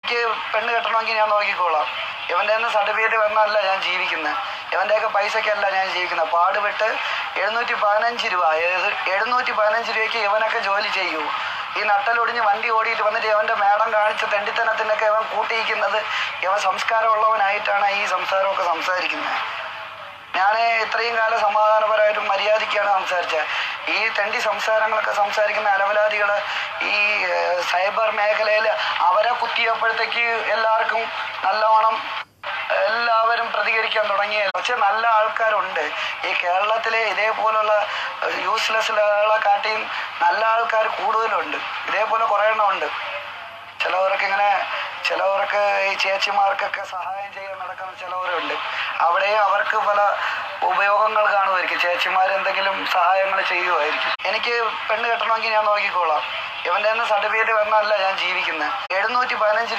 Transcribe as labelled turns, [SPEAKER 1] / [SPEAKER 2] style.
[SPEAKER 1] എനിക്ക് പെണ്ണ് കെട്ടണമെങ്കിൽ ഞാൻ നോക്കിക്കോളാം. ഇവൻ്റെ നിന്ന് സർട്ടിഫിക്കറ്റ് വന്നല്ല ഞാൻ ജീവിക്കുന്നത്. ഇവൻ്റെയൊക്കെ പൈസയ്ക്കല്ല ഞാൻ ജീവിക്കുന്നത്. പാടുപെട്ട് 715 രൂപ, 715 രൂപയ്ക്ക് ഇവനൊക്കെ ജോലി ചെയ്യൂ. ഈ നട്ടലൊടിഞ്ഞ് വണ്ടി ഓടിയിട്ട് വന്നിട്ട് ഇവൻ്റെ മേടം കാണിച്ച തെണ്ടിത്തനത്തിനൊക്കെ ഇവൻ കൂട്ടിയിരിക്കുന്നത്. ഇവൻ സംസ്കാരമുള്ളവനായിട്ടാണ് ഈ സംസാരമൊക്കെ സംസാരിക്കുന്നത്. ഞാൻ ഇത്രയും കാലം സമാധാനപരമായിട്ടും മര്യാദയ്ക്കാണ് സംസാരിച്ചത്. ഈ തെണ്ടി സംസാരങ്ങളൊക്കെ സംസാരിക്കുന്ന അലവലാദികൾ ഈ സൈബർ മേഖലയിൽ അവരെ കുത്തിയപ്പോഴത്തേക്ക് എല്ലാവർക്കും നല്ലവണ്ണം എല്ലാവരും പ്രതികരിക്കാൻ തുടങ്ങി. പക്ഷെ നല്ല ആൾക്കാരുണ്ട് ഈ കേരളത്തിലെ. ഇതേപോലുള്ള യൂസ്ലെസ്സുകളെ കാട്ടിയും നല്ല ആൾക്കാർ കൂടുതലുണ്ട്. ഇതേപോലെ കുറേ എണ്ണം ഉണ്ട്. ചിലവർക്ക് ഈ ചേച്ചിമാർക്കൊക്കെ സഹായം ചെയ്യാൻ നടക്കുന്ന ചിലവരുണ്ട്. അവിടെയും അവർക്ക് പല ഉപയോഗങ്ങൾ കാണുമായിരിക്കും. ചേച്ചിമാർ എന്തെങ്കിലും സഹായങ്ങൾ ചെയ്യുമായിരിക്കും. എനിക്ക് പെണ്ണ് കെട്ടണമെങ്കിൽ ഞാൻ നോക്കിക്കോളാം. ഇവൻ്റെ നിന്ന് സർട്ടിഫിക്കറ്റ് വന്നല്ല ഞാൻ ജീവിക്കുന്നത്. 715